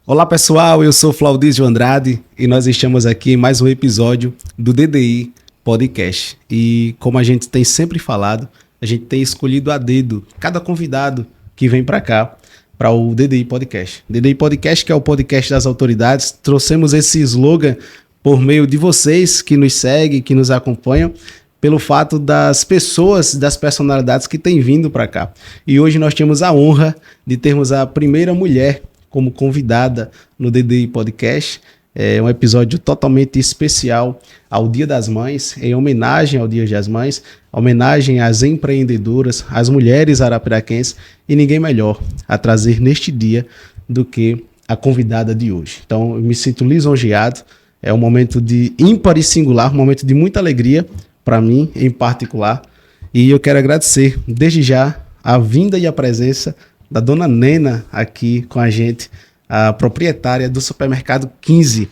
Olá pessoal, eu sou Flaudísio Andrade e nós estamos aqui em mais um episódio do DDI Podcast. E como a gente tem sempre falado, a gente tem escolhido a dedo cada convidado que vem para cá, para o DDI Podcast. DDI Podcast, que é o podcast das autoridades, trouxemos esse slogan por meio de vocês que nos seguem, que nos acompanham, pelo fato das pessoas, das personalidades que têm vindo para cá. E hoje nós temos a honra de termos a primeira mulher como convidada no DDI Podcast. É um episódio totalmente especial ao Dia das Mães, em homenagem ao Dia das Mães, homenagem às empreendedoras, às mulheres arapiraquenses, e ninguém melhor a trazer neste dia do que a convidada de hoje. Então, eu me sinto lisonjeado, é um momento de ímpar e singular, um momento de muita alegria para mim, em particular, e eu quero agradecer desde já a vinda e a presença da dona Nena aqui com a gente, a proprietária do supermercado 15.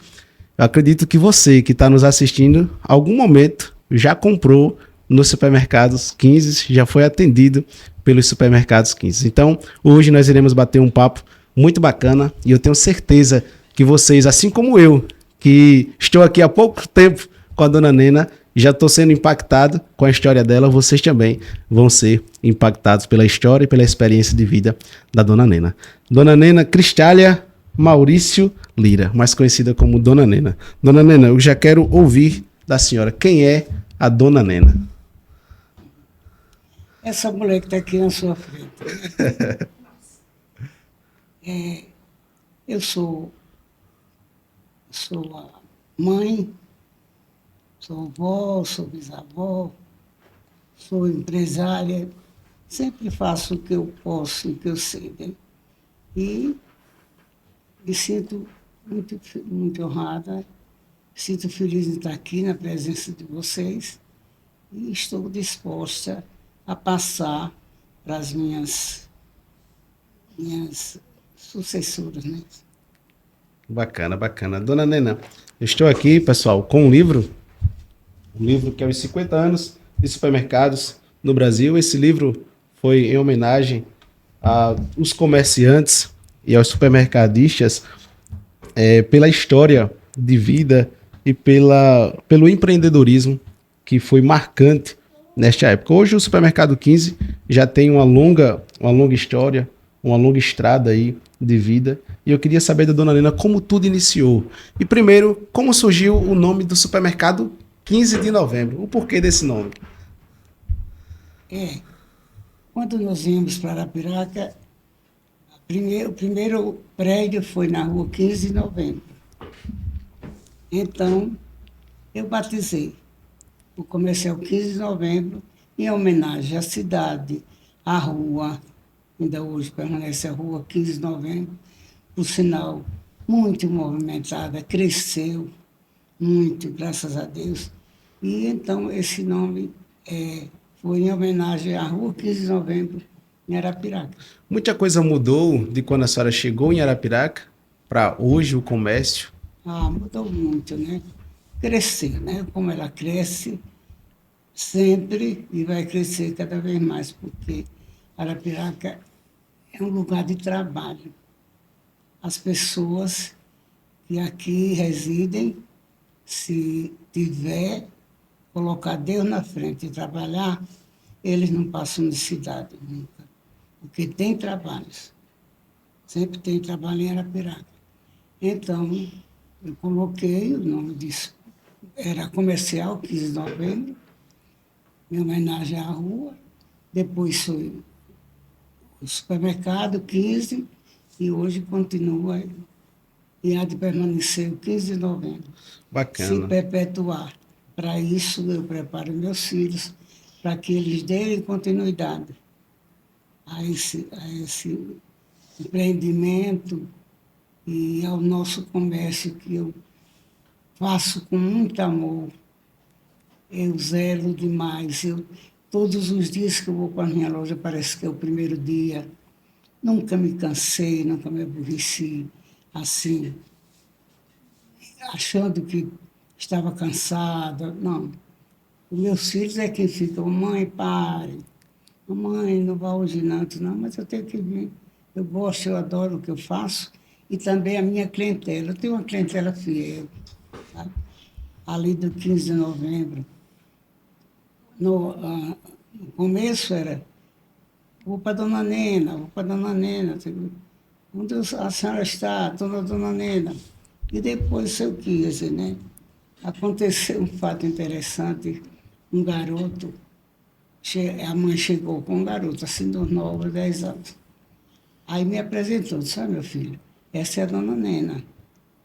Eu acredito que você que está nos assistindo, algum momento já comprou nos supermercados 15, já foi atendido pelos supermercados 15. Então, hoje nós iremos bater um papo muito bacana e eu tenho certeza que vocês, assim como eu, que estou aqui há pouco tempo com a dona Nena, já estou sendo impactado com a história dela, vocês também vão ser impactados pela história e pela experiência de vida da Dona Nena. Dona Nena Cristália Maurício Lira, mais conhecida como Dona Nena. Dona Nena, eu já quero ouvir da senhora, quem é a Dona Nena? Essa mulher que está aqui na sua frente. Eu sou a mãe, sou avó, sou bisavó, sou empresária, sempre faço o que eu posso, o que eu sei, né? E me sinto muito honrada, sinto feliz de estar aqui na presença de vocês e estou disposta a passar para as minhas sucessoras, né? Bacana, bacana. Dona Nena, eu estou aqui, pessoal, com um livro que é os 50 anos de supermercados no Brasil. Esse livro foi em homenagem aos comerciantes e aos supermercadistas pela história de vida e pelo empreendedorismo que foi marcante nesta época. Hoje o Supermercado 15 já tem uma longa história, uma longa estrada aí de vida. E eu queria saber da Dona Nena como tudo iniciou. E primeiro, como surgiu o nome do Supermercado 15 de Novembro? O porquê desse nome? Quando nós íamos para Arapiraca, o primeiro prédio foi na rua 15 de Novembro. Então, eu batizei o comercial 15 de Novembro em homenagem à cidade, à rua, ainda hoje permanece a rua 15 de Novembro, por sinal, muito movimentada, cresceu muito, graças a Deus. E então esse nome foi em homenagem à rua 15 de Novembro, em Arapiraca. Muita coisa mudou de quando a senhora chegou em Arapiraca para hoje o comércio? Mudou muito, né? Cresceu, né? Como ela cresce sempre e vai crescer cada vez mais, porque Arapiraca é um lugar de trabalho. As pessoas que aqui residem, se tiver colocar Deus na frente e trabalhar, eles não passam necessidade nunca. Porque tem trabalhos. Sempre tem trabalho em Arapiraca. Então, eu coloquei o nome disso. Era comercial, 15 de novembro, em homenagem à rua. Depois foi o supermercado, 15, e hoje continua e há de permanecer o 15 de novembro. Bacana. Se perpetuar. Para isso, eu preparo meus filhos para que eles deem continuidade a esse empreendimento e ao nosso comércio que eu faço com muito amor. Eu zelo demais. Todos os dias que eu vou para a minha loja, parece que é o primeiro dia. Nunca me cansei, nunca me aborreci assim, achando que estava cansada. Não. Os meus filhos é quem ficam, mãe, pare. Mamãe, não vá hoje não, mas eu tenho que vir. Eu gosto, eu adoro o que eu faço e também a minha clientela. Eu tenho uma clientela fiel, sabe? Ali do 15 de novembro. No começo era, vou para Dona Nena, vou para Dona Nena. Onde a senhora está, Dona Nena? E depois eu quis, né? Aconteceu um fato interessante, um garoto, a mãe chegou com um garoto, assim, dos 9, 10 anos. Aí me apresentou, disse, meu filho, essa é a Dona Nena.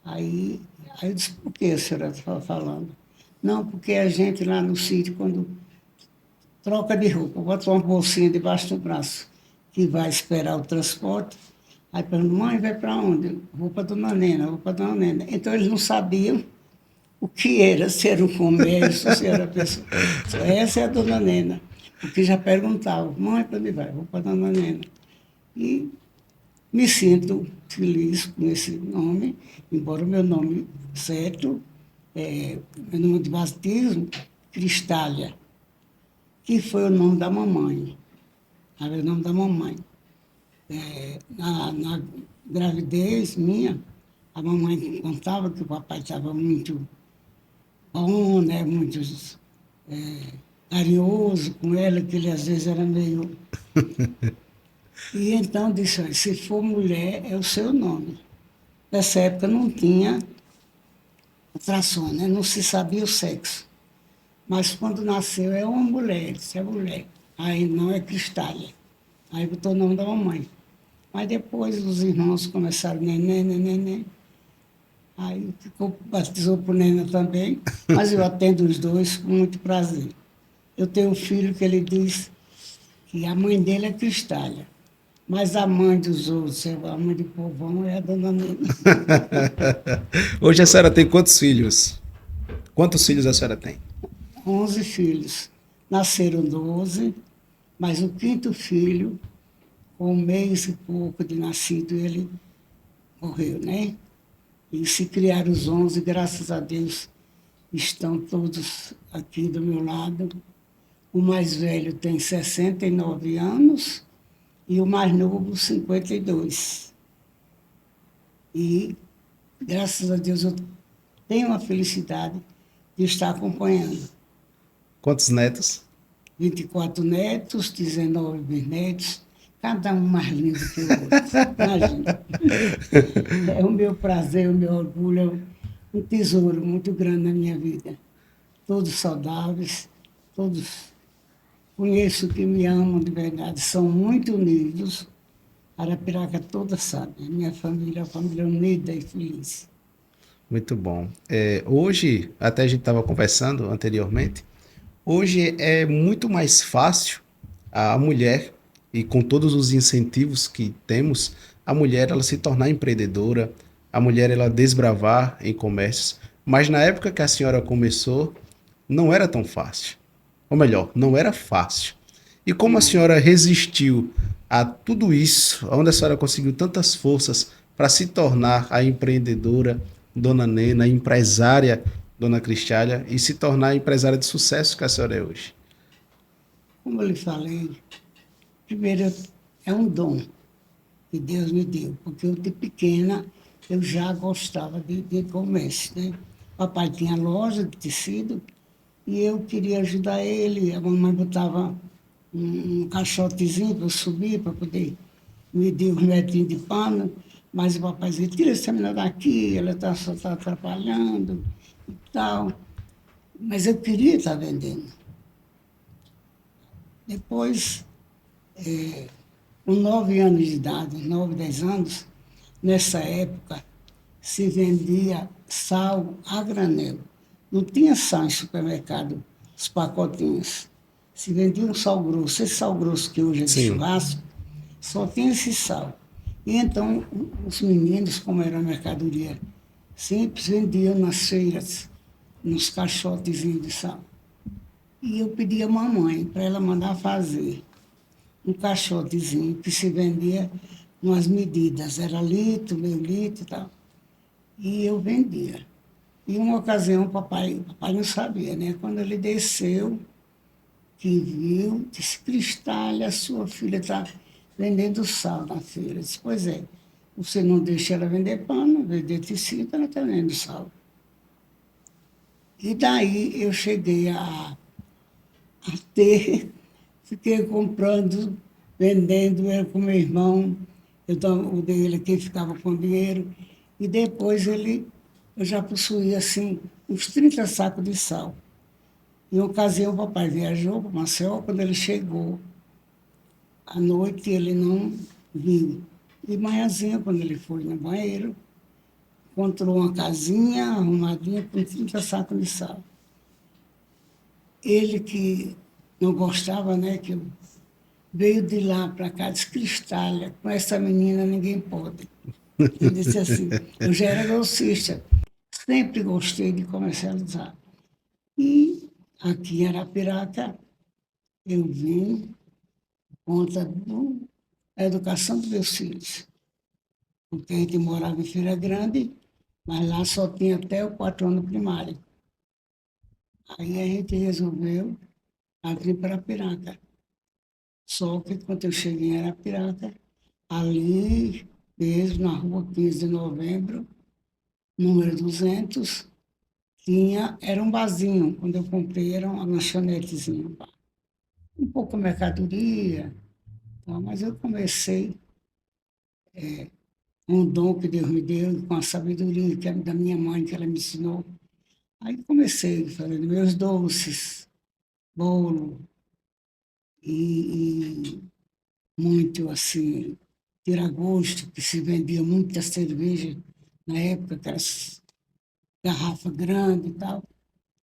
Aí, aí eu disse, por que a senhora está falando? Não, porque a gente lá no sítio, quando troca de roupa, bota uma bolsinha debaixo do braço, que vai esperar o transporte. Aí perguntou, mãe, vai para onde? Vou para Dona Nena, vou para Dona Nena. Então eles não sabiam o que era, se era um comércio, se era pessoa. Só essa é a Dona Nena. Porque já perguntavam, mãe, para onde vai? Vou para Dona Nena. E me sinto feliz com esse nome, embora o meu nome certo, meu nome de batismo, Cristália, que foi o nome da mamãe. Era o nome da mamãe. Na gravidez minha, a mamãe contava que o papai estava muito bom, né? Muito carinhoso com ela, que ele às vezes era meio. E então disse, olha, se for mulher, é o seu nome. Nessa época não tinha ultrassom, né? Não se sabia o sexo. Mas quando nasceu é uma mulher, disse, é mulher. Aí não é Cristália. Aí botou o nome da mamãe. Mas depois os irmãos começaram, neném, neném, neném. Aí ficou, batizou por Nena também, mas eu atendo os dois com muito prazer. Eu tenho um filho que ele diz que a mãe dele é Cristália, mas a mãe dos outros, a mãe de povão, é a Dona Nena. Hoje a senhora tem quantos filhos? Quantos filhos a senhora tem? 11 filhos. Nasceram 12, mas o quinto filho, com 1 mês e pouco de nascido, ele morreu, né? E se criaram os 11, graças a Deus, estão todos aqui do meu lado. O mais velho tem 69 anos e o mais novo 52. E, graças a Deus, eu tenho a felicidade de estar acompanhando. Quantos netos? 24 netos, 19 bisnetos, cada um mais lindo que o outro. Imagina. É o meu prazer, o meu orgulho, é um tesouro muito grande na minha vida. Todos saudáveis, todos conheço que me amam de verdade, são muito unidos. Arapiraca toda sabe, a minha família é uma família unida e feliz. Muito bom. Hoje, até a gente estava conversando anteriormente, hoje é muito mais fácil a mulher, e com todos os incentivos que temos, a mulher ela se tornar empreendedora, a mulher ela desbravar em comércios. Mas na época que a senhora começou, não era tão fácil. Ou melhor, não era fácil. E como a senhora resistiu a tudo isso, onde a senhora conseguiu tantas forças para se tornar a empreendedora Dona Nena, a empresária Dona Cristália e se tornar a empresária de sucesso que a senhora é hoje? Como eu lhe falei, primeiro é um dom que Deus me deu, porque eu de pequena eu já gostava de comércio, né? Papai tinha loja de tecido e eu queria ajudar ele. A mamãe botava um caixotezinho para eu subir, para poder medir os metrinhos de pano, mas o papai dizia, tira essa menina daqui, ela só está atrapalhando e tal. Mas eu queria estar vendendo. Depois, com 9 anos de idade, 9, 10 anos, nessa época, se vendia sal a granel. Não tinha sal em supermercado, os pacotinhos. Se vendia um sal grosso. Esse sal grosso que hoje é de Sim. churrasco, só tinha esse sal. E então, os meninos, como era mercadoria simples, vendiam nas feiras, nos caixotezinhos de sal. E eu pedi à mamãe para ela mandar fazer um caixotezinho que se vendia com as medidas, era litro, meio litro e tal. E eu vendia. E uma ocasião, papai não sabia, né? Quando ele desceu, que viu, disse, Cristália, sua filha está vendendo sal na feira. Eu disse, pois é. Você não deixa ela vender pano, vender tecido, ela está vendendo sal. E daí eu cheguei a ter, fiquei comprando, vendendo, eu com meu irmão, o dele que ficava com dinheiro, e depois eu já possuía assim uns 30 sacos de sal. Em uma ocasião, o papai viajou para Maceió, quando ele chegou, à noite ele não viu. De manhãzinha, quando ele foi no banheiro, encontrou uma casinha arrumadinha com 30 sacos de sal. Ele que não gostava, né, que eu veio de lá para cá, disse, Cristália, com essa menina ninguém pode. Eu disse assim, eu já era grossista, sempre gostei de comercializar. E aqui em Arapiraca, eu vim por conta da educação dos meus filhos, porque a gente morava em Feira Grande, mas lá só tinha até o 4 ano primário. Aí a gente resolveu vir para Arapiraca. Só que quando eu cheguei em Arapiraca, ali mesmo, na rua 15 de novembro, número 200, era um barzinho. Quando eu comprei, era uma lanchonetezinha. Um pouco mercadoria, tá? Mas eu comecei com o dom que Deus me deu, com a sabedoria que é da minha mãe, que ela me ensinou. Aí comecei fazendo meus doces, bolo, e muito assim, tira-gosto, que se vendia muita cerveja na época, aquelas garrafas grandes e tal.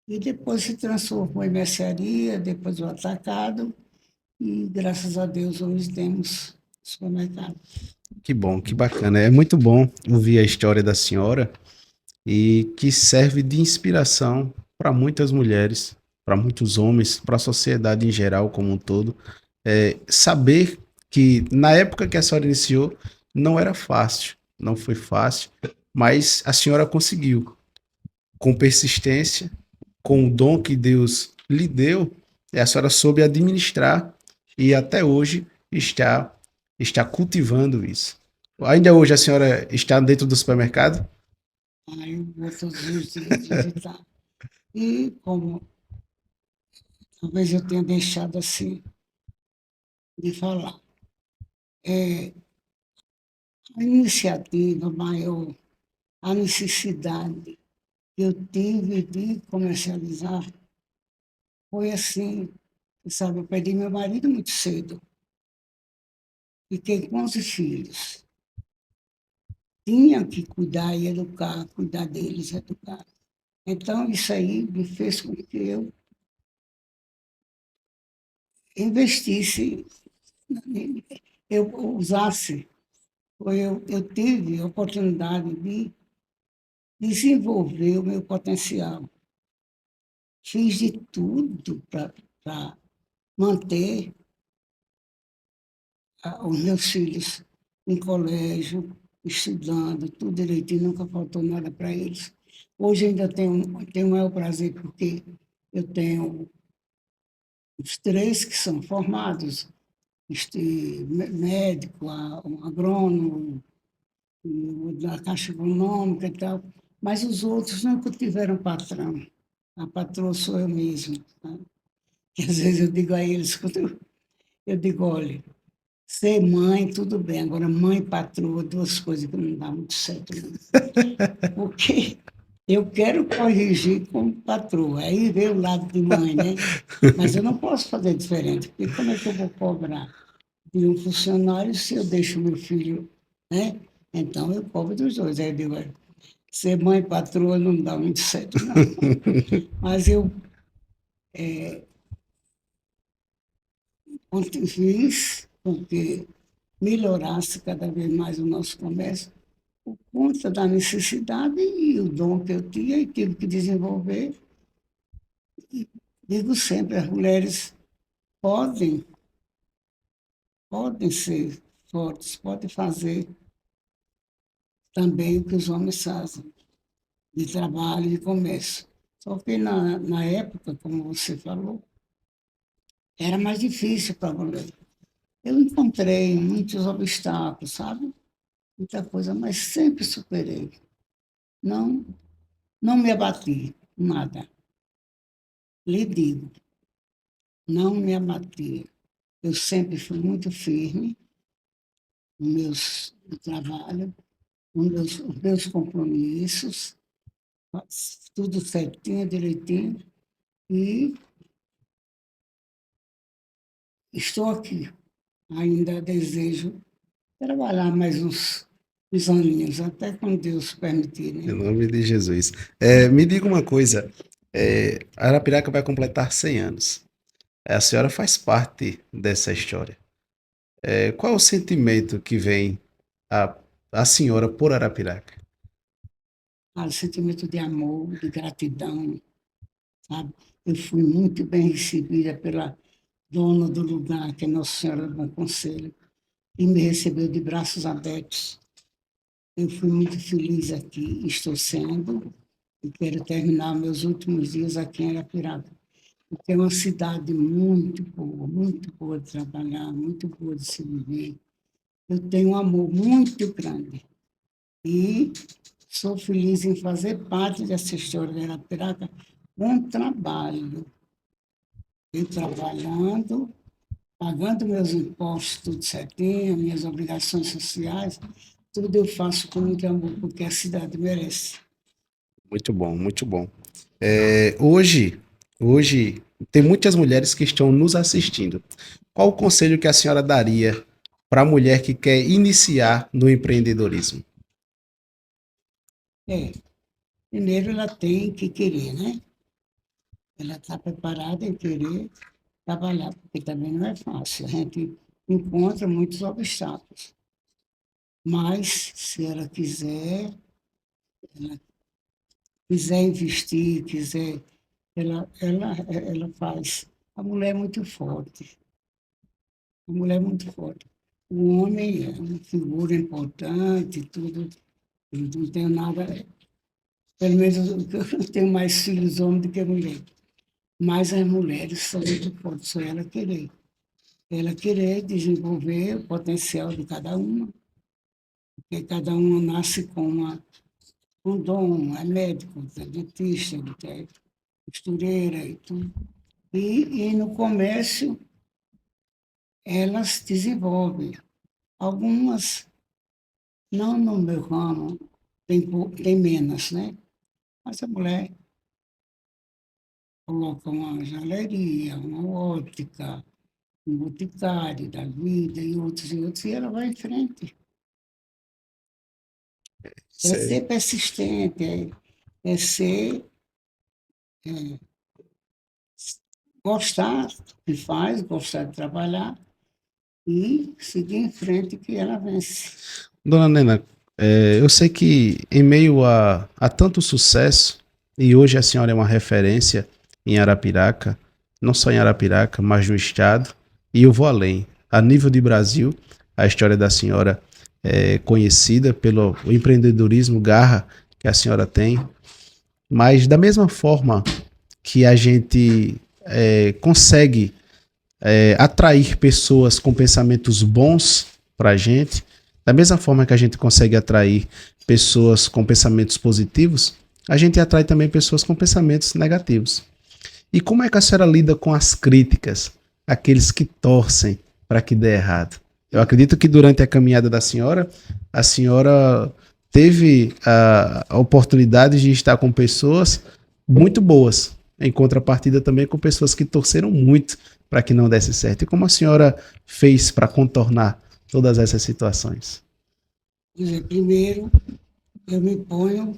E depois se transformou em mercearia, depois o atacado, e graças a Deus hoje temos supermercado. Que bom, que bacana. É muito bom ouvir a história da senhora e que serve de inspiração para muitas mulheres, para muitos homens, para a sociedade em geral como um todo. Saber que na época que a senhora iniciou não era fácil, não foi fácil, mas a senhora conseguiu, com persistência, com o dom que Deus lhe deu, a senhora soube administrar e até hoje está cultivando isso. Ainda hoje a senhora está dentro do supermercado? Aí eu vou todos os dias visitar. E como talvez eu tenha deixado assim de falar, a iniciativa maior, a necessidade que eu tive de comercializar foi assim, sabe, eu perdi meu marido muito cedo, fiquei com 11 filhos, tinha que cuidar e educar, cuidar deles, educar. Então, isso aí me fez com que eu investisse, eu usasse, eu tive a oportunidade de desenvolver o meu potencial. Fiz de tudo para manter os meus filhos em colégio, estudando, tudo direitinho, nunca faltou nada para eles. Hoje ainda tenho o maior prazer, porque eu tenho os três que são formados, médico, um agrônomo, da Caixa Econômica e tal, mas os outros nunca tiveram patrão. A patroa sou eu mesmo. Tá? Que às vezes eu digo a eles, quando eu digo, olha, ser mãe, tudo bem, agora mãe e patroa, duas coisas que não dá muito certo. Não. Porque eu quero corrigir como patroa, aí vem o lado de mãe, né? Mas eu não posso fazer diferente, porque como é que eu vou cobrar de um funcionário se eu deixo meu filho, né? Então eu cobro dos dois. Aí eu digo, olha, ser mãe e patroa não dá muito certo, não. Mas eu fiz com que melhorasse cada vez mais o nosso comércio, por conta da necessidade e o dom que eu tinha e tive que desenvolver. Digo sempre, as mulheres podem, podem ser fortes, podem fazer também o que os homens fazem, de trabalho e de comércio. Só que na época, como você falou, era mais difícil para a mulher. Eu encontrei muitos obstáculos, sabe? muita coisa, mas sempre superei. Não, não me abati, nada. Lhe digo, não me abati. Eu sempre fui muito firme no trabalho, nos meus compromissos, tudo certinho, direitinho, e estou aqui. Ainda desejo trabalhar mais uns aninhos, até quando Deus permitir, Em né? nome de Jesus. Me diga uma coisa. Arapiraca vai completar 100 anos. A senhora faz parte dessa história. Qual é o sentimento que vem a, a senhora por Arapiraca? Ah, sentimento de amor, de gratidão, sabe? Eu fui muito bem recebida pela dona do lugar, que é Nossa Senhora do Bom Conselho, e me recebeu de braços abertos. Eu fui muito feliz aqui, estou sendo, e quero terminar meus últimos dias aqui em Arapiraca, porque é uma cidade muito boa de trabalhar, muito boa de se viver. Eu tenho um amor muito grande e sou feliz em fazer parte dessa história de Arapiraca com trabalho. Eu trabalhando, pagando meus impostos tudo certinho, minhas obrigações sociais, tudo eu faço com muito amor, porque a cidade merece. Muito bom, muito bom. Hoje tem muitas mulheres que estão nos assistindo. Qual o conselho que a senhora daria para a mulher que quer iniciar no empreendedorismo? É, primeiro ela tem que querer, né? Ela está preparada em querer trabalhar, porque também não é fácil. A gente encontra muitos obstáculos. Mas, se quiser investir, ela faz. A mulher é muito forte. A mulher é muito forte. O homem é uma figura importante, tudo. Eu não tenho nada. Pelo menos eu tenho mais filhos homens do que mulher. Mas as mulheres são muito fortes, só ela querer. Ela querer desenvolver o potencial de cada uma, porque cada uma nasce com dom, é médico, é dentista, é costureira e tudo. E no comércio, elas desenvolvem. Algumas, não no meu ramo, tem menos, né? Mas a mulher coloca uma joalheria, uma ótica, um boticário da vida e outros, e ela vai em frente. É Sei. ser persistente, é ser, gostar do que faz, gostar de trabalhar e seguir em frente que ela vence. Dona Nena, eu sei que em meio a tanto sucesso, e hoje a senhora é uma referência em Arapiraca, não só em Arapiraca, mas no estado, e eu vou além. A nível de Brasil, a história da senhora é conhecida pelo empreendedorismo, garra que a senhora tem, mas da mesma forma que a gente consegue atrair pessoas com pensamentos bons para a gente, da mesma forma que a gente consegue atrair pessoas com pensamentos positivos, a gente atrai também pessoas com pensamentos negativos. E como é que a senhora lida com as críticas, aqueles que torcem para que dê errado? Eu acredito que durante a caminhada da senhora, a senhora teve a oportunidade de estar com pessoas muito boas, em contrapartida também com pessoas que torceram muito para que não desse certo. E como a senhora fez para contornar todas essas situações? Quer dizer, primeiro, eu me ponho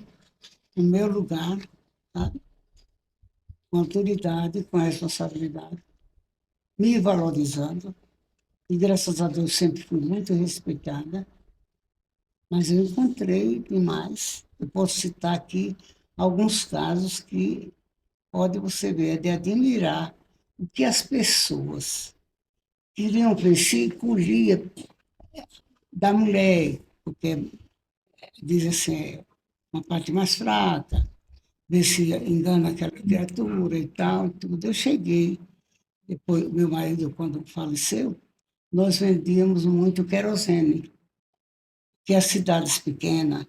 no meu lugar, tá? Com autoridade, com responsabilidade, me valorizando, e graças a Deus sempre fui muito respeitada, mas eu encontrei demais. Eu posso citar aqui alguns casos que pode você ver, é de admirar o que as pessoas queriam ver se colhia da mulher, porque diz assim, é uma parte mais fraca, ver se engana aquela criatura e tal, tudo. Eu cheguei, depois, meu marido, quando faleceu, nós vendíamos muito querosene, que as cidades pequenas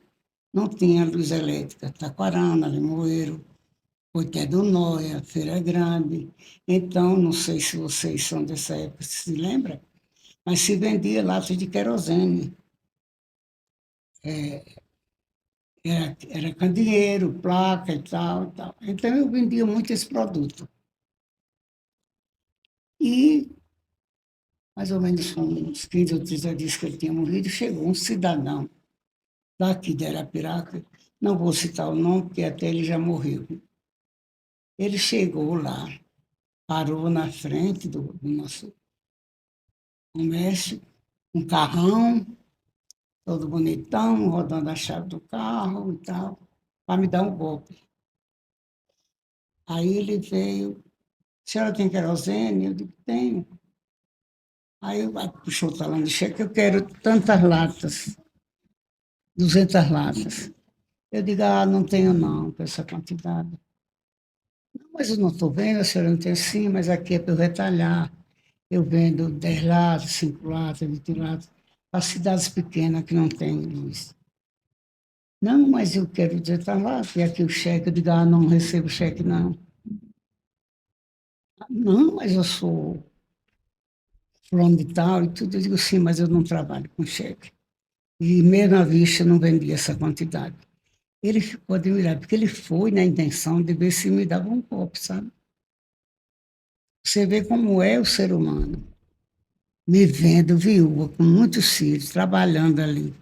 não tinham luz elétrica. Taquarana, Limoeiro, Poité do Nóia, Feira Grande. Então, não sei se vocês são dessa época, se lembra, mas se vendia lata de querosene. Era candeeiro, placa e tal, e tal. Então, eu vendia muito esse produto. E, mais ou menos com uns 15 ou 30 dias que ele tinha morrido, chegou um cidadão daqui de Arapiraca, não vou citar o nome, porque até ele já morreu. Ele chegou lá, parou na frente do nosso comércio, um carrão, todo bonitão, rodando a chave do carro e tal, para me dar um golpe. Aí ele veio, a senhora tem querosene? Eu digo, tenho. Aí puxou o talão de cheque, eu quero tantas latas, 200 latas. Eu digo, não tenho não, com essa quantidade. Não, mas eu não estou vendo, a senhora não tem sim, mas aqui é para eu retalhar. Eu vendo 10 latas, 5 latas, 20 latas, para cidades pequenas que não têm luz. Não, mas eu quero dizer, está lá, tem aqui o cheque. Eu digo, não recebo cheque, não. Não, mas eu sou fulano de tal e tudo. Eu digo, sim, mas eu não trabalho com cheque. E mesmo à vista não vendia essa quantidade. Ele ficou admirado, porque ele foi na intenção de ver se me dava um golpe, sabe? Você vê como é o ser humano. Me vendo viúva, com muitos filhos, trabalhando ali,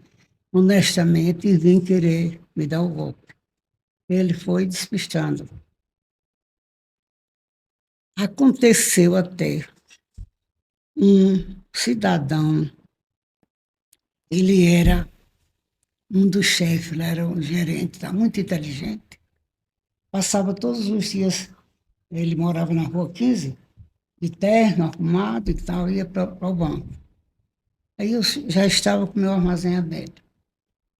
honestamente, e vim querer me dar o golpe. Ele foi despistando. Aconteceu até um cidadão, ele era um dos chefes, ele era um gerente, tá, muito inteligente. Passava todos os dias, ele morava na Rua 15, de terno, arrumado e tal, ia para o banco. Aí eu já estava com o meu armazém aberto.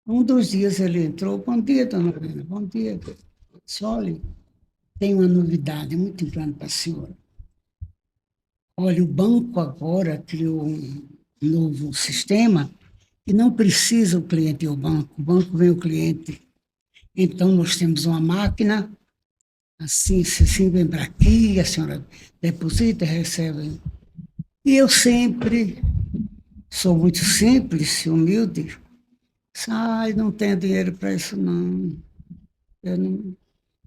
Um dos dias ele entrou, bom dia, dona Helena, bom dia. Eu disse, olha, tem uma novidade muito grande para a senhora. Olha, o banco agora criou um novo sistema e não precisa o cliente ir ao banco, o banco vem o cliente. Então, nós temos uma máquina, assim, se assim vem para aqui, a senhora deposita, recebe. E eu sempre sou muito simples e humilde. Não tenho dinheiro para isso, não. Eu não.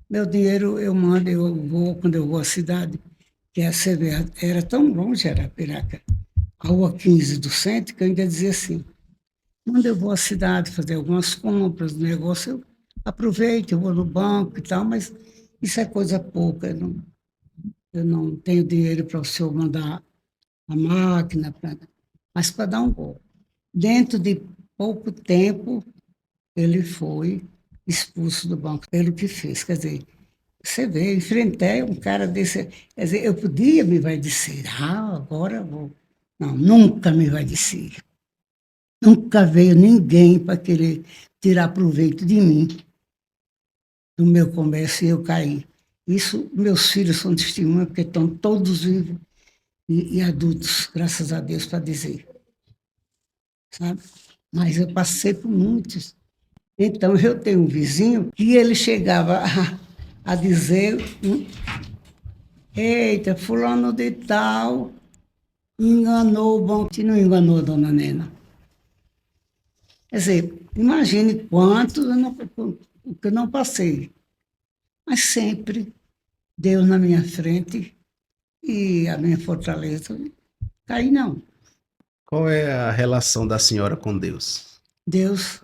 Meu dinheiro eu mando, eu vou quando eu vou à cidade, que a CV era tão longe, era Piraca, a Rua 15 do centro, que eu ainda dizia assim, quando eu vou à cidade fazer algumas compras, negócio, eu aproveito, eu vou no banco e tal, mas isso é coisa pouca, eu não tenho dinheiro para o senhor mandar a máquina, mas para dar um golpe. Dentro de pouco tempo, ele foi expulso do banco pelo que fez. Quer dizer, você vê, enfrentei um cara desse. Quer dizer, eu podia me envaidecer. Agora eu vou. Não, nunca me envaideci. Nunca veio ninguém para querer tirar proveito de mim, do meu comércio, e eu caí. Isso, meus filhos são testemunhas, porque estão todos vivos e adultos, graças a Deus, para dizer. Sabe? Mas eu passei por muitos. Então, eu tenho um vizinho que ele chegava a dizer, eita, fulano de tal enganou o banco, e não enganou a dona Nena. Quer dizer, imagine quantos que eu não passei. Mas sempre Deus na minha frente e a minha fortaleza. Caí não. Qual é a relação da senhora com Deus? Deus,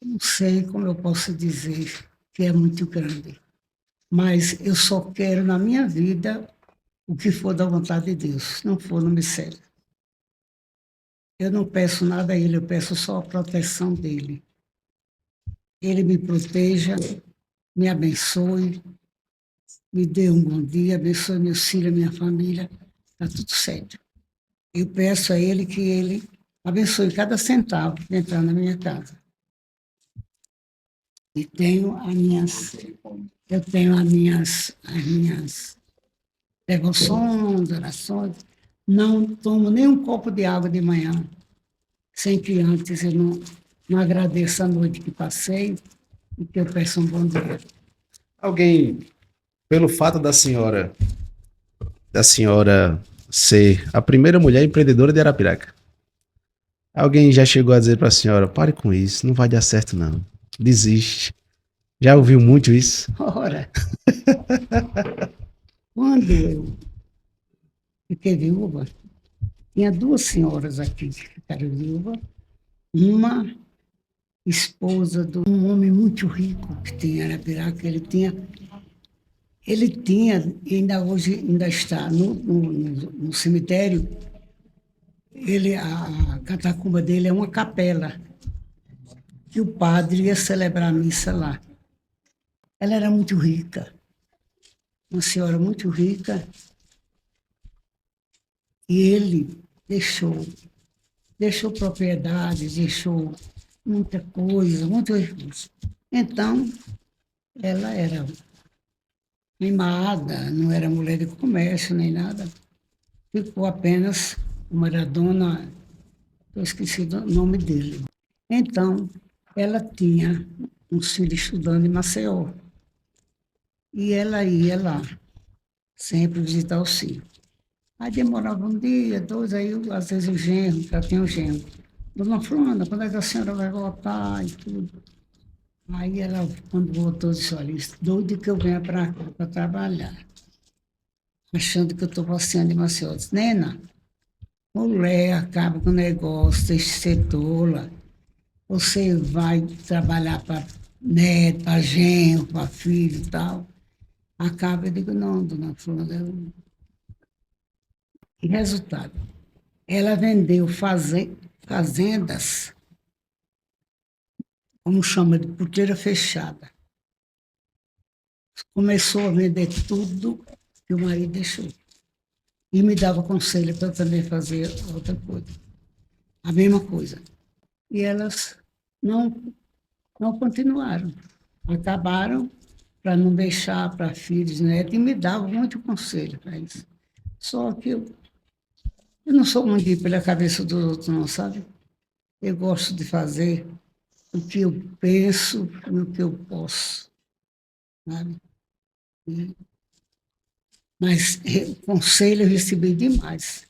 não sei como eu posso dizer que é muito grande. Mas eu só quero na minha vida o que for da vontade de Deus. Se não for, não me serve. Eu não peço nada a Ele, eu peço só a proteção dEle. Ele me proteja, me abençoe, me dê um bom dia, abençoe meus filhos, minha família, está tudo certo. Eu peço a Ele que Ele abençoe cada centavo que entrar na minha casa. E eu tenho as minhas devoções, orações. Não tomo nem um copo de água de manhã sem que antes eu não agradeça a noite que passei e que eu peço um bom dia. Alguém, pelo fato da senhora ser a primeira mulher empreendedora de Arapiraca, alguém já chegou a dizer para a senhora, pare com isso, não vai dar certo não, desiste. Já ouviu muito isso? Ora, quando eu fiquei viúva, tinha duas senhoras aqui que ficaram viúvas, uma esposa de um homem muito rico que tinha em Arapiraca, ele tinha, ainda hoje ainda está no cemitério, a catacumba dele é uma capela, que o padre ia celebrar a missa lá. Ela era muito rica, uma senhora muito rica, e ele deixou propriedade, deixou muita coisa, muito recurso. Então, ela era mimada, não era mulher de comércio nem nada. Ficou apenas uma era dona, eu esqueci o nome dele. Então, ela tinha um filho estudando em Maceió. E ela ia lá, sempre visitar o filho. Aí demorava um dia, dois, aí às vezes o genro, já tinha o genro. Dona Fulana, quando é que a senhora vai voltar e tudo? Aí ela, quando voltou, disse, olha, doido que eu venha para cá para trabalhar, achando que eu estou passeando em Maceió. Eu disse, Nena, mulher acaba com o negócio, deixa de ser tola. Você vai trabalhar para neto, para genro, para filho e tal. Acaba, eu digo, não, dona Fulana. E resultado, ela vendeu fazendas, como chama, de porteira fechada. Começou a vender tudo que o marido deixou. E me dava conselho para eu também fazer outra coisa. A mesma coisa. E elas não, não continuaram. Acabaram para não deixar para filhos, netos, e me davam muito conselho para isso. Só que eu não sou muito de ir pela cabeça dos outros, não, sabe? Eu gosto de fazer o que eu penso e o que eu posso, sabe? E, mas conselho eu recebi demais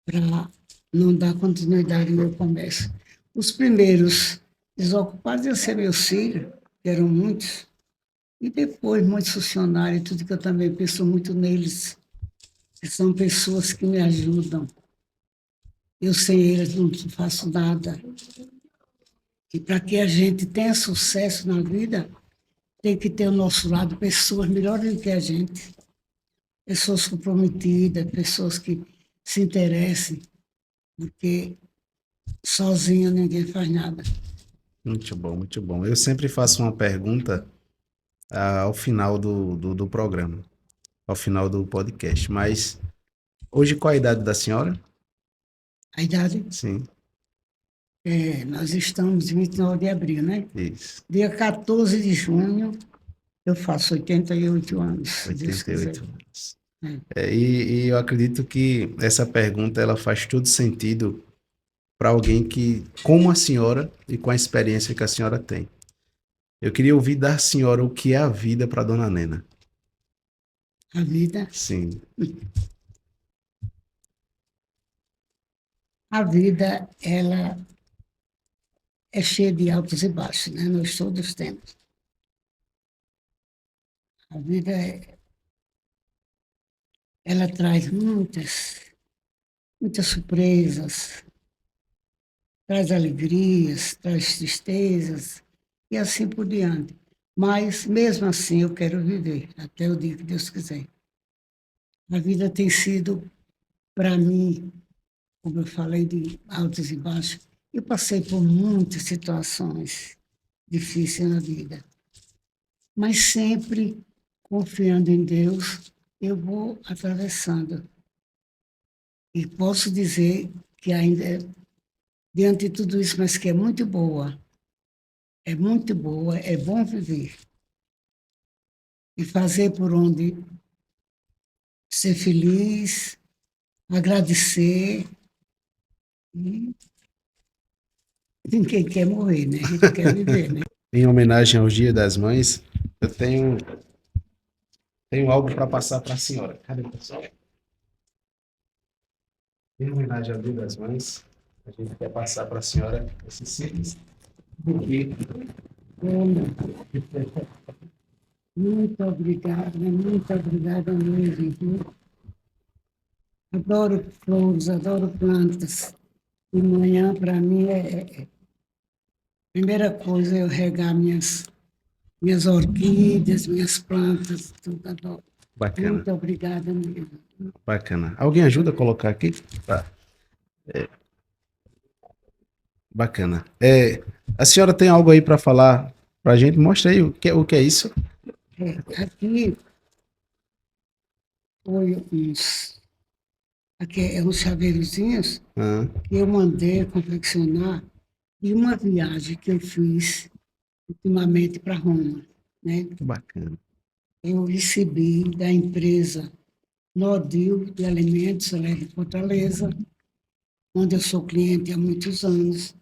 para não dar continuidade no meu comércio. Os primeiros desocupados iam ser meus filhos, que eram muitos, e depois muitos funcionários, tudo que eu também penso muito neles, que são pessoas que me ajudam. Eu sem eles não faço nada. E para que a gente tenha sucesso na vida, tem que ter ao nosso lado pessoas melhores do que a gente, pessoas comprometidas, pessoas que se interessem, porque sozinho ninguém faz nada. Muito bom, muito bom. Eu sempre faço uma pergunta ao final do programa, ao final do podcast. Mas hoje qual a idade da senhora? A idade, Sim, nós estamos em 29 de abril, né? isso. Dia 14 de junho, eu faço 88 anos, se Deus quiser. 88 anos. E eu acredito que essa pergunta ela faz todo sentido para alguém que, como a senhora e com a experiência que a senhora tem. Eu queria ouvir da senhora o que é a vida para Dona Nena. A vida, Sim, a vida, ela é cheia de altos e baixos, né? Nós todos temos. A vida, ela traz muitas surpresas, traz alegrias, traz tristezas e assim por diante. Mas, mesmo assim, eu quero viver até o dia que Deus quiser. A vida tem sido, para mim, como eu falei, de altos e baixos. Eu passei por muitas situações difíceis na vida, mas sempre confiando em Deus, eu vou atravessando. E posso dizer que ainda, diante de tudo isso, mas que é muito boa, é bom viver e fazer por onde ser feliz, agradecer. E Ninguém quer morrer, né? A gente quer viver, né? Em homenagem ao Dia das Mães, eu tenho algo para passar para a senhora. Cadê o pessoal? Em homenagem ao Dia das Mães, a gente quer passar para a senhora esse simples buquê. Muito obrigada mesmo, viu? Adoro flores, adoro plantas. De manhã, para mim, a primeira coisa é eu regar minhas orquídeas, minhas plantas, tudo adoro. Bacana, Muito obrigada mesmo. bacana. Alguém ajuda a colocar aqui? Tá, bacana. A senhora tem algo aí para falar para a gente? Mostra aí o que é isso. Aqui foi uns chaveirozinhos Ah, que eu mandei confeccionar de uma viagem que eu fiz ultimamente para Roma, né? que bacana. Eu recebi da empresa Nordil de Alimentos, ela é de Fortaleza, onde eu sou cliente há muitos anos,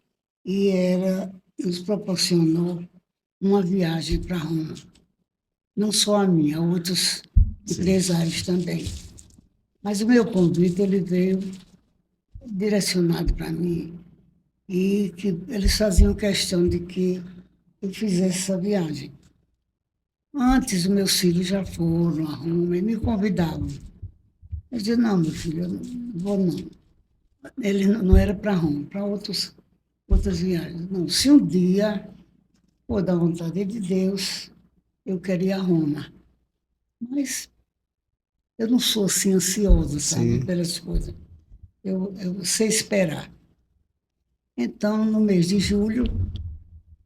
e ela nos proporcionou uma viagem para Roma. Não só a minha, outros Sim, empresários também. Mas o meu convite ele veio direcionado para mim e que eles faziam questão de que eu fizesse essa viagem. Antes, os meus filhos já foram a Roma e me convidavam. Eu disse, não, meu filho, eu não vou não. Ele não era para Roma, para outras viagens. Não, se um dia, por da vontade de Deus, eu queria Roma. Mas eu não sou assim ansiosa, sabe, sim, pelas coisas. Eu sei esperar. Então, no mês de julho,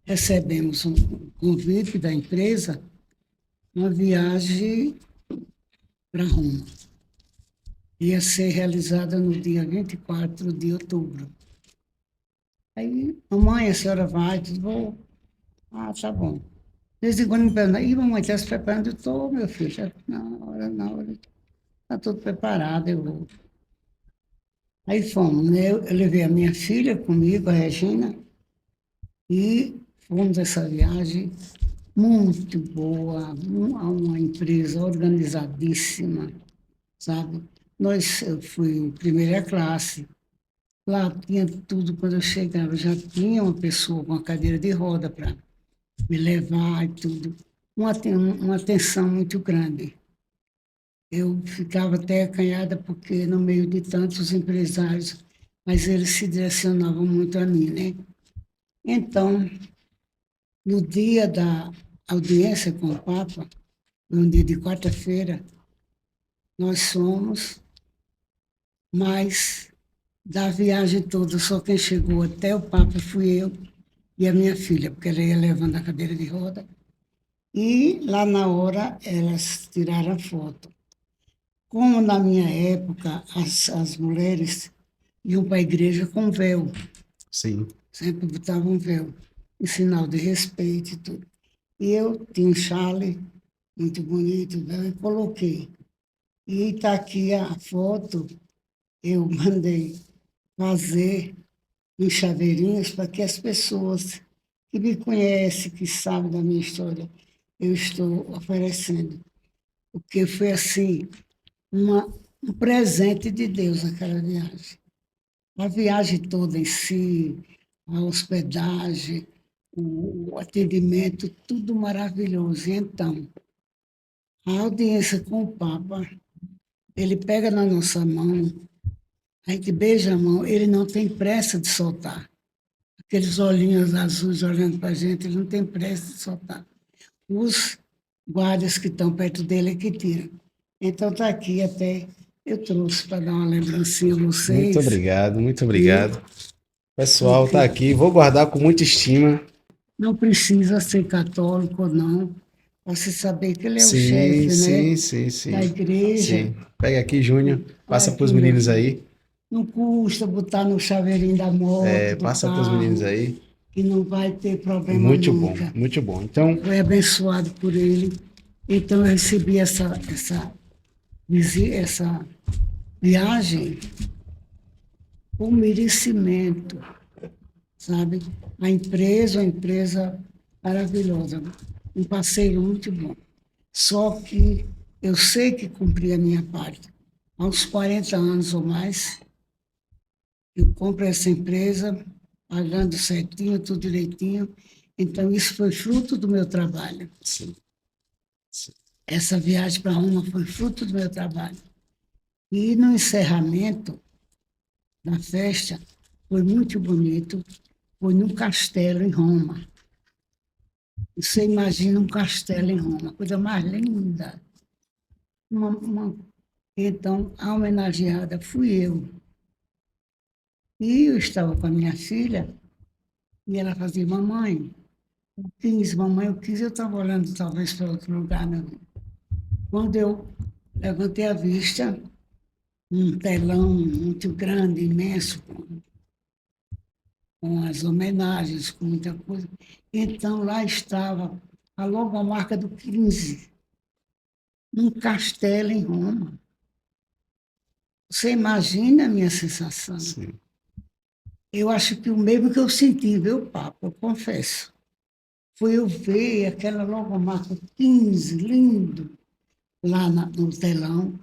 recebemos um convite da empresa, uma viagem para Roma. Ia ser realizada no dia 24 de outubro. Aí, mamãe, a senhora vai? Eu disse, vou. Ah, tá bom. De vez em quando me perguntam, e mamãe, está se preparando? Eu estou, meu filho, já na hora. Está tudo preparado, eu vou. Aí fomos, né? Eu levei a minha filha comigo, a Regina, e fomos essa viagem muito boa, uma empresa organizadíssima, sabe? Eu fui primeira classe, lá tinha tudo, quando eu chegava, já tinha uma pessoa com uma cadeira de roda para me levar e tudo. Uma atenção muito grande. Eu ficava até acanhada porque no meio de tantos empresários, mas eles se direcionavam muito a mim, né? Então, no dia da audiência com o Papa, no dia de quarta-feira, nós fomos, mas da viagem toda, só quem chegou até o Papa fui eu e a minha filha, porque ela ia levando a cadeira de roda. E lá na hora elas tiraram a foto. Como na minha época as mulheres iam para a igreja com véu, sim. sempre botavam véu, em sinal de respeito e tudo. E eu tinha um chale muito bonito, véu, e coloquei. E está aqui a foto, eu mandei fazer uns chaveirinhos para que as pessoas que me conhecem, que sabem da minha história, eu estou oferecendo. Porque foi assim, um presente de Deus aquela viagem. A viagem toda em si, a hospedagem, o atendimento, tudo maravilhoso. E então, a audiência com o Papa, ele pega na nossa mão, a gente beija a mão, ele não tem pressa de soltar. Aqueles olhinhos azuis olhando para a gente, ele não tem pressa de soltar. Os guardas que estão perto dele é que tiram. Então está aqui até, eu trouxe para dar uma lembrancinha a Muito vocês, obrigado, muito e obrigado. Pessoal, tá porque aqui. Vou guardar com muita estima. não precisa ser católico ou não, para se saber que ele é o Sim, chefe, né, sim, sim, da sim. igreja. Sim. Pega aqui, Júnior. Olha Passa para os aqui, meu meninos filho. aí. Não custa botar no chaveirinho da moto, do Passa para os meninos carro, aí. que não vai ter problema Muito bom, nunca. muito bom. Então, Foi abençoado por ele. Então, eu recebi essa viagem por merecimento, sabe? Uma empresa maravilhosa, um parceiro muito bom. Só que eu sei que cumpri a minha parte. Há uns 40 anos ou mais, eu compro essa empresa, pagando certinho, tudo direitinho. Então, isso foi fruto do meu trabalho. Sim, sim. Essa viagem para Roma foi fruto do meu trabalho. E no encerramento da festa, foi muito bonito, foi num castelo em Roma. Você imagina um castelo em Roma, coisa mais linda. Então, a homenageada fui eu. E eu estava com a minha filha, e ela fazia, mamãe, eu estava olhando talvez para outro lugar. Né? Quando eu levantei a vista, um telão muito grande, imenso, com as homenagens, com muita coisa. Então, lá estava a logomarca do 15, num castelo em Roma. Você imagina a minha sensação? Sim. Eu acho que o mesmo que eu senti, viu, Papa? Eu confesso. Foi eu ver aquela logomarca 15, lindo, lá no telão.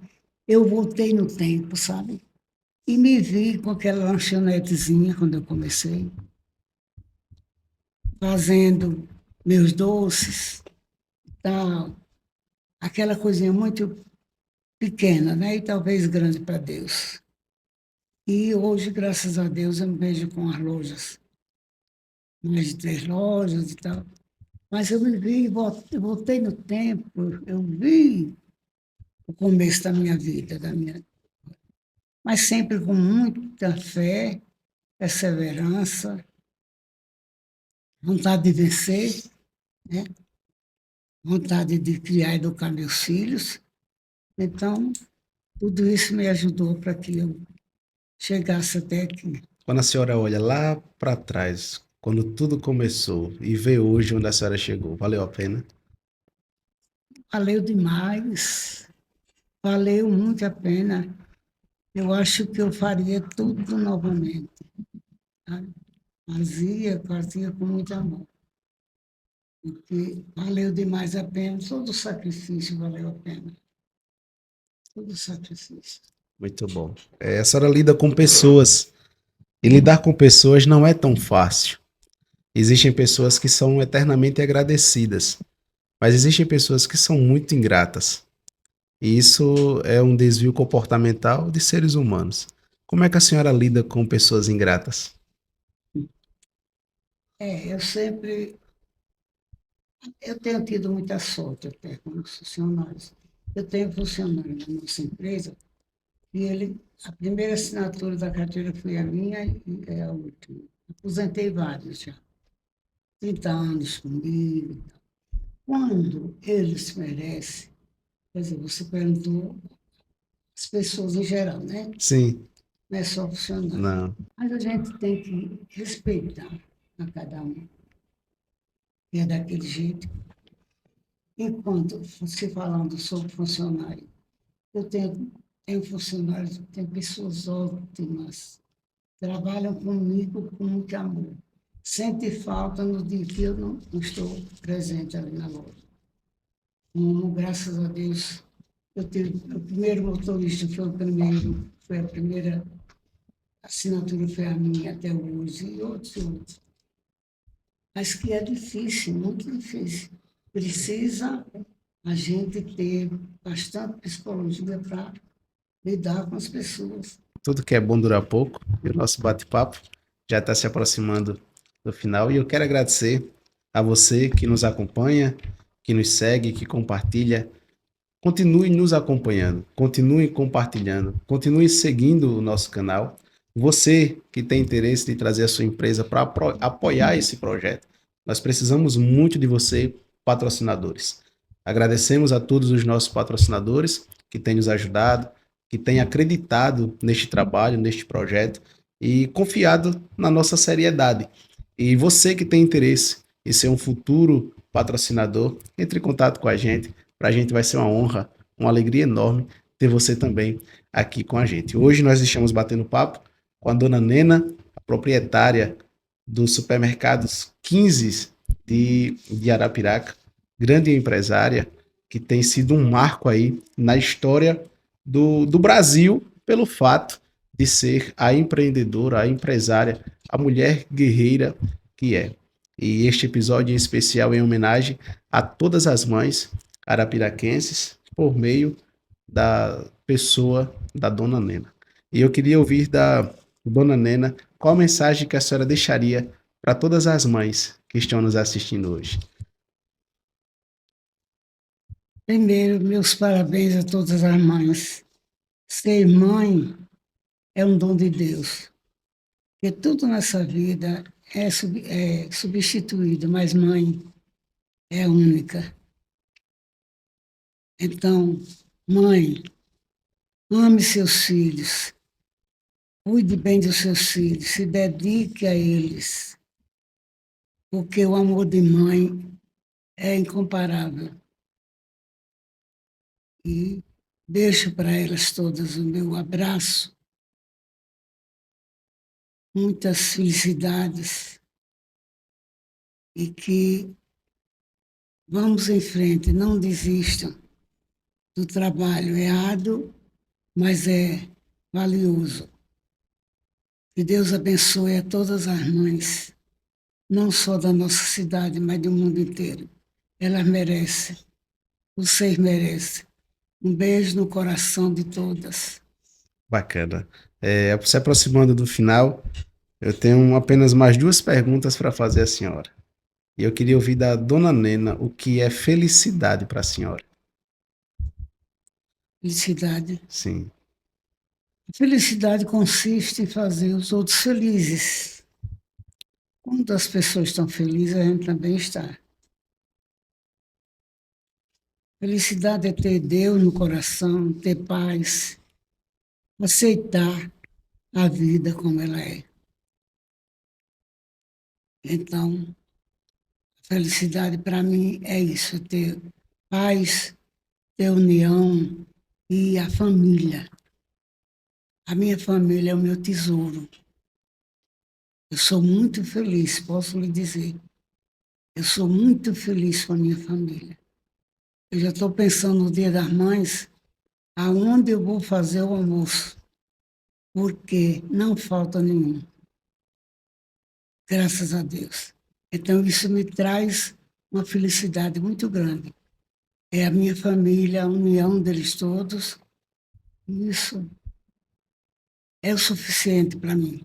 Eu voltei no tempo, sabe? E me vi com aquela lanchonetezinha quando eu comecei, fazendo meus doces, tal, aquela coisinha muito pequena, né? E talvez grande para Deus. E hoje, graças a Deus, eu me vejo com as lojas, mais de 3 lojas e tal. Mas eu me vi, voltei no tempo, eu vi o começo da minha vida, mas sempre com muita fé, perseverança, vontade de vencer, né? Vontade de criar e educar meus filhos. Então, tudo isso me ajudou para que eu chegasse até aqui. Quando a senhora olha lá para trás, quando tudo começou e vê hoje onde a senhora chegou, valeu a pena? Valeu demais, valeu muito a pena. Eu acho que eu faria tudo novamente. Sabe? Fazia com muito amor. Porque valeu demais a pena, todo o sacrifício valeu a pena. Todo o sacrifício. Muito bom. A senhora lida com pessoas e lidar com pessoas não é tão fácil. Existem pessoas que são eternamente agradecidas, mas existem pessoas que são muito ingratas. E isso é um desvio comportamental de seres humanos. Como é que a senhora lida com pessoas ingratas? Eu sempre, eu tenho tido muita sorte até com os funcionários. Eu tenho um funcionário na nossa empresa e a primeira assinatura da carteira foi a minha e é a última. Aposentei vários já, 30 anos comigo. Quando eles merecem, quer dizer, você perguntou as pessoas em geral, né? Sim, Não é só funcionário. não. Mas a gente tem que respeitar a cada um, e é daquele jeito. Enquanto se falando sobre funcionário, eu tenho funcionários, tenho pessoas ótimas, trabalham comigo com muito amor. Sente falta no dia que eu não estou presente ali na loja. Graças a Deus, eu tive o primeiro motorista, foi a primeira assinatura foi a minha até hoje, e outros. Mas que é difícil, muito difícil. Precisa a gente ter bastante psicologia para lidar com as pessoas. Tudo que é bom dura pouco. E o nosso bate-papo já está se aproximando do final. E eu quero agradecer a você que nos acompanha, que nos segue, que compartilha. Continue nos acompanhando, continue compartilhando, continue seguindo o nosso canal. Você que tem interesse de trazer a sua empresa para apoiar esse projeto, nós precisamos muito de você, patrocinadores. Agradecemos a todos os nossos patrocinadores que têm nos ajudado, que têm acreditado neste trabalho, neste projeto e confiado na nossa seriedade. E você que tem interesse em ser um futuro patrocinador, entre em contato com a gente. Para a gente vai ser uma honra, uma alegria enorme ter você também aqui com a gente. Hoje nós estamos batendo papo com a dona Nena, a proprietária dos supermercados 15 de Arapiraca, grande empresária, que tem sido um marco aí na história do Brasil, pelo fato de ser a empreendedora, a empresária, a mulher guerreira que é. E este episódio em especial é em homenagem a todas as mães arapiraquenses por meio da pessoa da Dona Nena. E eu queria ouvir da Dona Nena qual a mensagem que a senhora deixaria para todas as mães que estão nos assistindo hoje. Primeiro, meus parabéns a todas as mães. Ser mãe é um dom de Deus, porque tudo nessa vida é substituído, mas mãe é única. Então, mãe, ame seus filhos, cuide bem dos seus filhos, se dedique a eles, porque o amor de mãe é incomparável. E deixo para elas todas o meu abraço, muitas felicidades e que vamos em frente, não desistam do trabalho. É árduo, mas é valioso. Que Deus abençoe a todas as mães, não só da nossa cidade, mas do mundo inteiro. Elas merecem, vocês merecem. Um beijo no coração de todas. Bacana. Se aproximando do final, eu tenho apenas mais duas perguntas para fazer à senhora. E eu queria ouvir da Dona Nena o que é felicidade para a senhora. Felicidade. Sim. A felicidade consiste em fazer os outros felizes. Quando as pessoas estão felizes, a gente também está. Felicidade é ter Deus no coração, ter paz, aceitar a vida como ela é. Então, a felicidade para mim é isso, ter paz, ter união e a família. A minha família é o meu tesouro. Eu sou muito feliz, posso lhe dizer. Eu sou muito feliz com a minha família. Eu já estou pensando no Dia das Mães, aonde eu vou fazer o almoço, porque não falta nenhum. Graças a Deus. Então, isso me traz uma felicidade muito grande. É a minha família, a união deles todos. Isso é o suficiente para mim.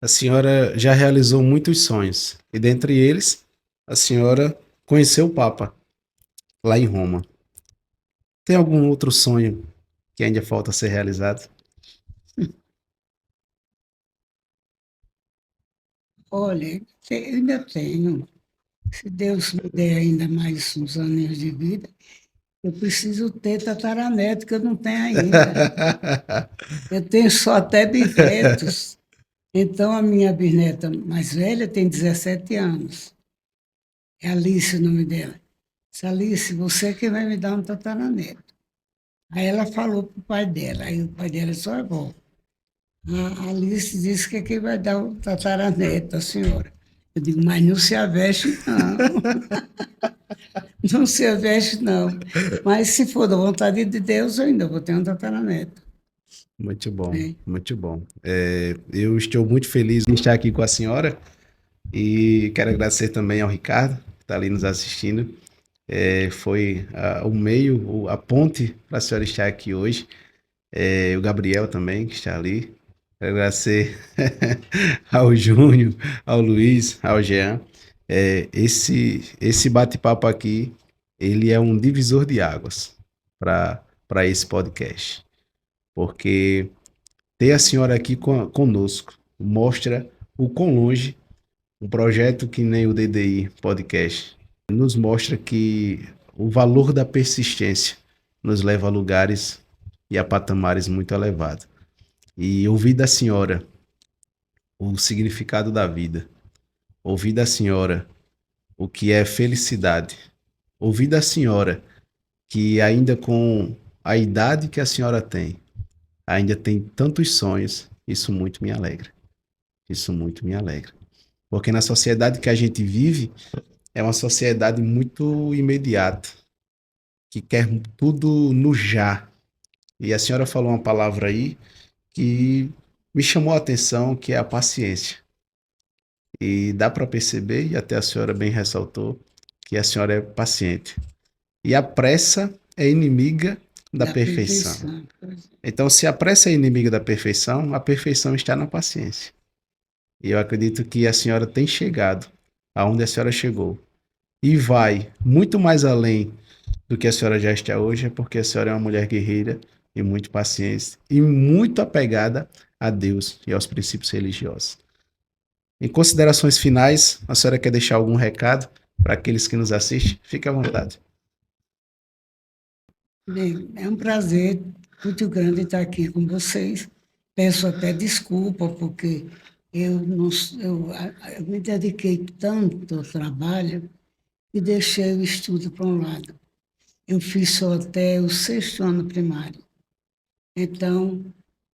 A senhora já realizou muitos sonhos, e dentre eles, a senhora conheceu o Papa, lá em Roma. Tem algum outro sonho que ainda falta ser realizado? Olha, eu ainda tenho. Se Deus me der ainda mais uns anos de vida, eu preciso ter tataraneto, que eu não tenho ainda. Eu tenho só até bisnetos. Então, a minha bisneta mais velha tem 17 anos. É Alice o nome dela. Disse, Alice, você que vai me dar um tataraneto. Aí ela falou para o pai dela. Aí o pai dela disse, olha, bom, a Alice disse que quem vai dar o tataraneto, a senhora. Eu digo, mas não se aveste, não. Não se aveste, não. Mas se for da vontade de Deus, eu ainda vou ter um tataraneto. Muito bom, Né? muito bom. Eu estou muito feliz de estar aqui com a senhora e quero agradecer também ao Ricardo, que está ali nos assistindo. Foi o meio, a ponte para a senhora estar aqui hoje. O Gabriel também, que está ali. Quero agradecer ao Júnior, ao Luiz, ao Jean. Esse bate-papo aqui, ele é um divisor de águas para esse podcast. Porque ter a senhora aqui conosco mostra o quão longe um projeto que nem o DDI Podcast nos mostra que o valor da persistência nos leva a lugares e a patamares muito elevados. E ouvir da senhora o significado da vida, ouvir da senhora o que é felicidade, ouvir da senhora que ainda com a idade que a senhora tem, ainda tem tantos sonhos, isso muito me alegra. Isso muito me alegra. Porque na sociedade que a gente vive, é uma sociedade muito imediata, que quer tudo no já. E a senhora falou uma palavra aí que me chamou a atenção, que é a paciência. E dá para perceber, e até a senhora bem ressaltou, que a senhora é paciente. E a pressa é inimiga da Da perfeição. perfeição. Pois é. Então, se a pressa é inimiga da perfeição, a perfeição está na paciência. E eu acredito que a senhora tem chegado aonde a senhora chegou. E vai muito mais além do que a senhora já está hoje, é porque a senhora é uma mulher guerreira e muito paciente e muito apegada a Deus e aos princípios religiosos. Em considerações finais, a senhora quer deixar algum recado para aqueles que nos assistem? Fique à vontade. Bem, é um prazer muito grande estar aqui com vocês. Peço até desculpa, porque eu, não, eu me dediquei tanto ao trabalho e deixei o estudo para um lado. Eu fiz só até o 6º ano primário. Então,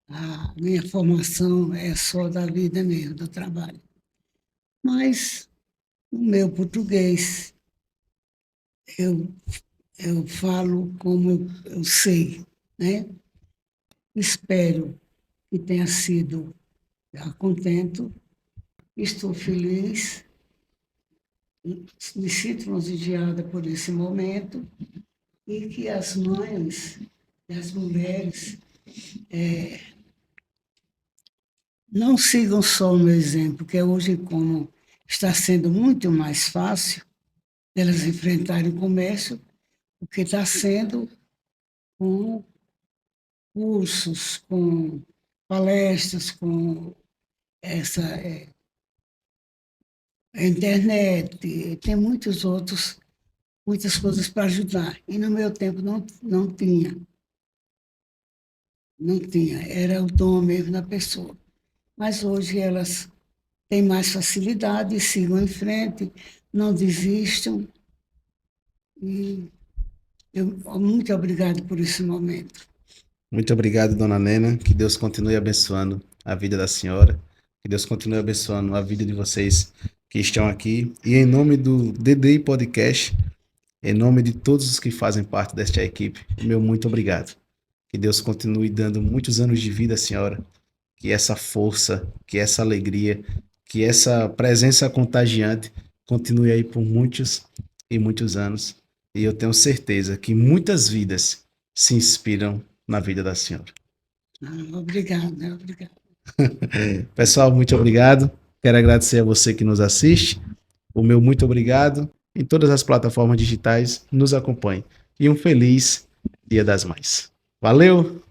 a minha formação é só da vida mesmo, do trabalho. Mas o meu português, eu, eu falo como eu sei, né? Espero que tenha sido contento, estou feliz, me sinto lisonjeada por esse momento e que as mães e as mulheres não sigam só o meu exemplo, porque hoje, como está sendo muito mais fácil delas enfrentarem o comércio, o que está sendo com cursos, com palestras, com essa internet, tem muitas coisas para ajudar. E no meu tempo não tinha, não tinha, era o dom mesmo da pessoa. Mas hoje elas têm mais facilidade, sigam em frente, não desistam. E eu muito obrigado por esse momento. Muito obrigado, dona Nena. Que Deus continue abençoando a vida da senhora. Que Deus continue abençoando a vida de vocês que estão aqui. E em nome do DDI Podcast, em nome de todos os que fazem parte desta equipe, meu muito obrigado. Que Deus continue dando muitos anos de vida à senhora. Que essa força, que essa alegria, que essa presença contagiante continue aí por muitos e muitos anos. E eu tenho certeza que muitas vidas se inspiram na vida da senhora. Obrigada, obrigada. Pessoal, muito obrigado. Quero agradecer a você que nos assiste. O meu muito obrigado. Em todas as plataformas digitais, nos acompanhe. E um feliz Dia das Mães. Valeu!